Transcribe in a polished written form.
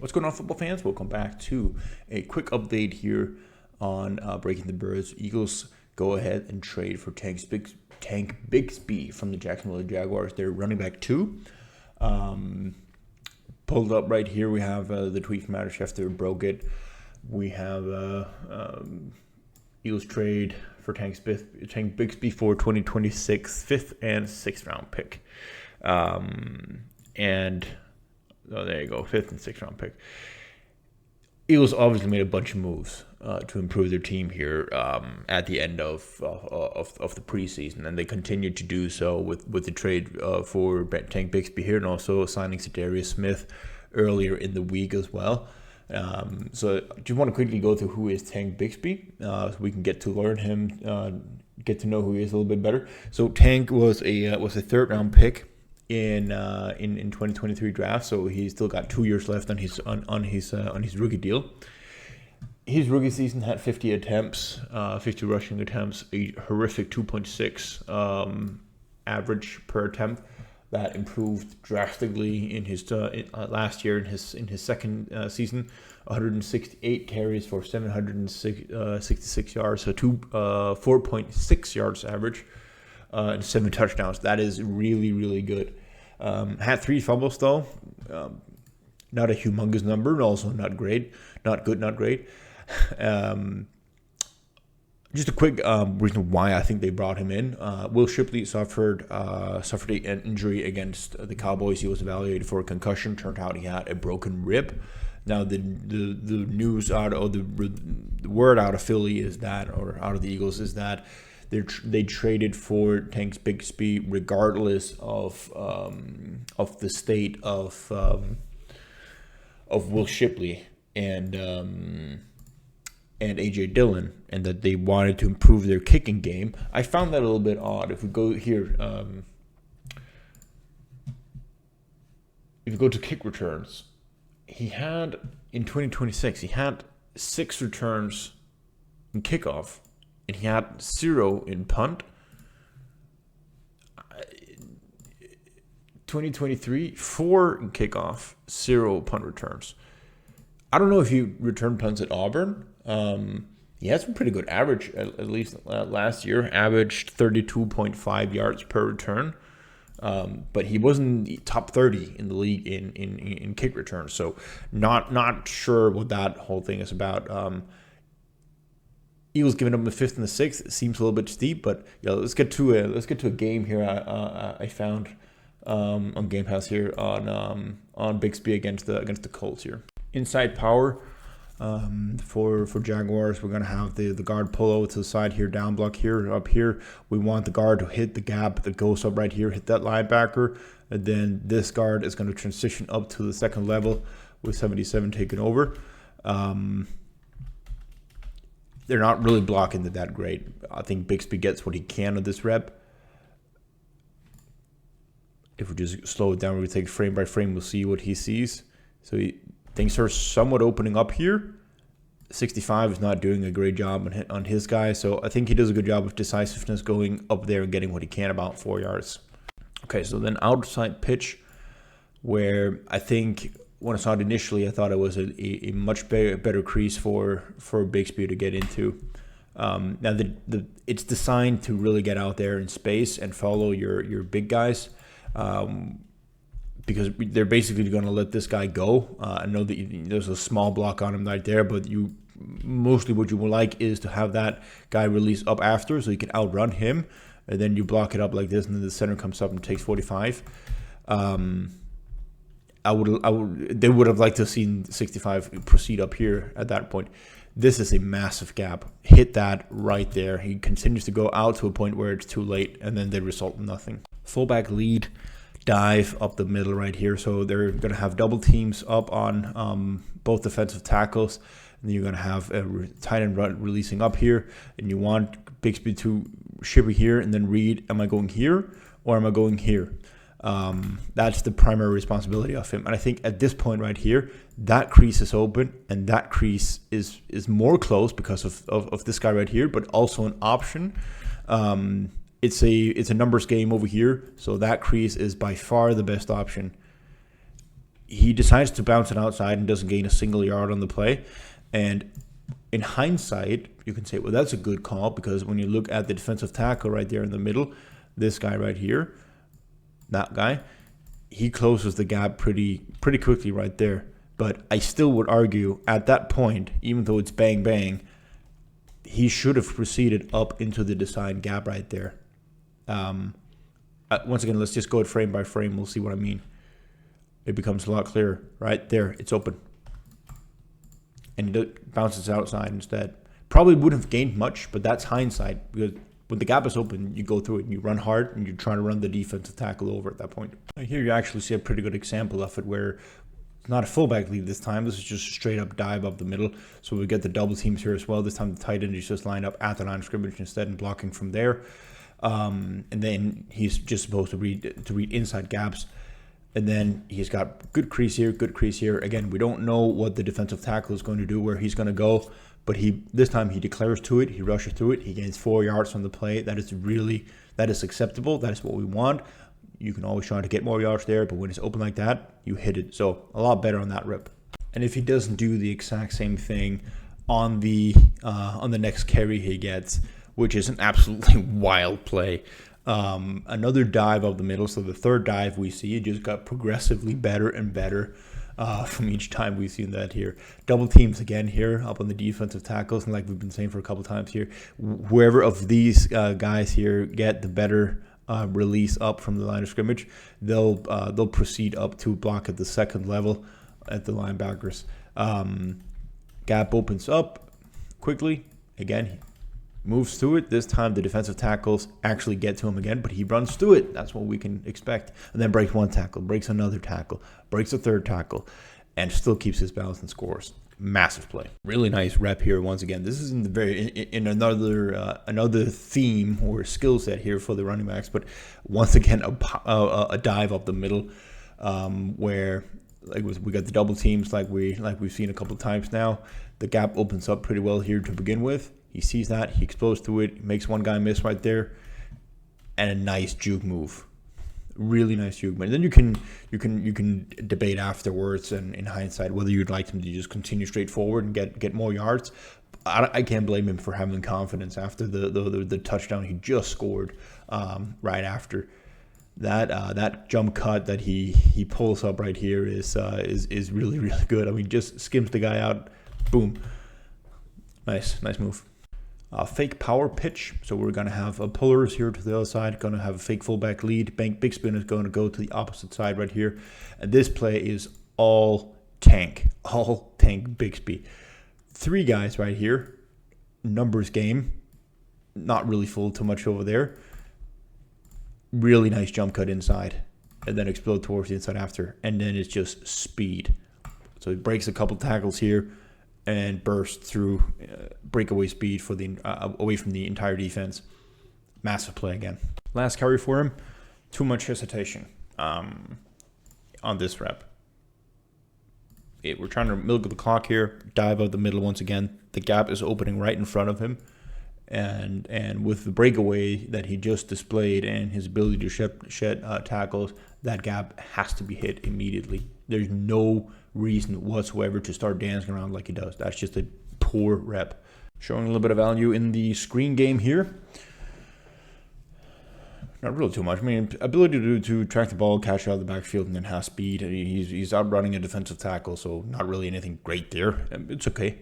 What's going on, football fans? Welcome back to a quick update here on Breaking the Birds. Eagles go ahead and trade for Tank Bigsby from the Jacksonville Jaguars. They're running back 2. Pulled up right here, we have the tweet from Adam Schefter broke it. We have Eagles trade for Tank Bigsby for 2026 5th and 6th round pick. Oh, there you go, 5th and 6th round pick. Eagles obviously made a bunch of moves to improve their team here at the end of the preseason, and they continued to do so with the trade for Tank Bigsby here, and also signing Darius Smith earlier in the week as well. So do you want to quickly go through who is Tank Bigsby so we can get to learn him, get to know who he is a little bit better. So Tank was a 3rd round pick in 2023 draft, so he's still got 2 years left on his rookie deal. His rookie season had 50 attempts, 50 rushing attempts, a horrific 2.6 average per attempt. That improved drastically in his last year in his second season. 168 carries for 766 yards, so 4.6 yards average, and 7 touchdowns. That is really, really good. Had 3 fumbles though. Not a humongous number, and also not great. Not good, not great. Just a quick reason why I think they brought him in. Will Shipley suffered an injury against the Cowboys. He was evaluated for a concussion. Turned out he had a broken rib. Now the news out of the word out of Philly is that, or out of the Eagles, is that they traded for Tank Bigsby regardless of the state of Will Shipley and AJ Dillon, and that they wanted to improve their kicking game. I found that a little bit odd. If we go here, if you go to kick returns, he had in 2026 he had 6 returns in kickoff, and he had 0 in punt. 2023, 4 in kickoff, 0 punt returns. I don't know if he returned punts at Auburn. He had some pretty good average, at least last year. Averaged 32.5 yards per return. But he wasn't top 30 in the league in kick returns. So not sure what that whole thing is about. Eagles giving him the 5th and the 6th. It seems a little bit steep, but yeah, let's get to a game here. I found on Game Pass here on Bigsby against the Colts here. Inside power for Jaguars, we're gonna have the guard pull over to the side here, down block here, up here. We want the guard to hit the gap that goes up right here, hit that linebacker, and then this guard is going to transition up to the second level with 77 taking over. They're not really blocking that great. I think Bigsby gets what he can on this rep. If we just slow it down, we take frame by frame, we'll see what he sees. So things are somewhat opening up here. 65 is not doing a great job on his guy, so I think he does a good job of decisiveness, going up there and getting what he can, about 4 yards. Okay, so then outside pitch, where I think when I saw it initially, I thought it was a much better crease for Bigsby to get into. Now it's designed to really get out there in space and follow your big guys. Because they're basically going to let this guy go. I know that there's a small block on him right there, but mostly what you would like is to have that guy release up after, so you can outrun him, and then you block it up like this, and then the center comes up and takes 45. They would have liked to have seen 65 proceed up here at that point. This is a massive gap. Hit that right there. He continues to go out to a point where it's too late, and then they result in nothing. Fullback lead dive up the middle right here. So they're going to have double teams up on both defensive tackles. And then you're going to have a tight end run releasing up here. And you want Bigsby to shiver here and then read, am I going here or am I going here? That's the primary responsibility of him. And I think at this point right here, that crease is open, and that crease is more closed because of this guy right here, but also an option. It's a numbers game over here, so that crease is by far the best option. he decides to bounce it outside and doesn't gain a single yard on the play. And in hindsight, you can say, well, that's a good call, because when you look at the defensive tackle right there in the middle, this guy right here, that guy, he closes the gap pretty quickly right there. But I still would argue at that point, even though it's bang bang, he should have proceeded up into the design gap right there. Once again, let's just go frame by frame. We'll see what I mean. It becomes a lot clearer. Right there, it's open. And it bounces outside instead. Probably wouldn't have gained much, but that's hindsight, because when the gap is open, you go through it and you run hard, and you're trying to run the defensive tackle over at that point. Here you actually see a pretty good example of it, where it's not a fullback lead this time. This is just a straight up dive up the middle. So we get the double teams here as well. This time the tight end is just lined up at the line of scrimmage instead and blocking from there. And then he's just supposed to read inside gaps. And then he's got good crease here, good crease here. Again, we don't know what the defensive tackle is going to do, where he's going to go. But this time he declares to it. He rushes through it. He gains 4 yards on the play. That is acceptable. That is what we want. You can always try to get more yards there, but when it's open like that, you hit it. So a lot better on that rip. And if he doesn't do the exact same thing on the next carry he gets, which is an absolutely wild play, another dive up the middle. So the third dive we see, it just got progressively better and better from each time we've seen that here. Double teams again here up on the defensive tackles, and like we've been saying for a couple times here, whoever of these guys here get the better release up from the line of scrimmage, they'll proceed up to block at the second level at the linebackers. Gap opens up quickly. Again, moves through it. This time the defensive tackles actually get to him again, but he runs through it. That's what we can expect. And then breaks one tackle, breaks another tackle, breaks a third tackle, and still keeps his balance and scores. Massive play. Really nice rep here once again. This is in another theme or skill set here for the running backs, but once again a dive up the middle, where we got the double teams like we've seen a couple of times now. The gap opens up pretty well here to begin with. He sees that, he explodes through it, makes one guy miss right there, and a nice juke move. Really nice juke move. And then you can debate afterwards and in hindsight whether you'd like him to just continue straight forward and get more yards. I can't blame him for having confidence after the touchdown he just scored right after. That jump cut that he pulls up right here is really, really good. I mean, just skims the guy out, boom. Nice move. Fake power pitch. So we're going to have pullers here to the other side, going to have a fake fullback lead. Bigsby is going to go to the opposite side right here. And this play is all tank Bigsby. 3 guys right here. Numbers game. Not really fooled too much over there. Really nice jump cut inside. And then explode towards the inside after. And then it's just speed. So he breaks a couple tackles here and burst through breakaway speed for the away from the entire defense. Massive play again. Last carry for him. Too much hesitation on this rep. We're trying to milk the clock here. Dive out the middle once again. The gap is opening right in front of him. And with the breakaway that he just displayed and his ability to shed tackles, that gap has to be hit immediately. There's no reason whatsoever to start dancing around like he does. That's just a poor rep. Showing a little bit of value in the screen game here. Not really too much. I mean, ability to track the ball, catch out of the backfield, and then has speed. He's outrunning a defensive tackle, so not really anything great there. It's okay.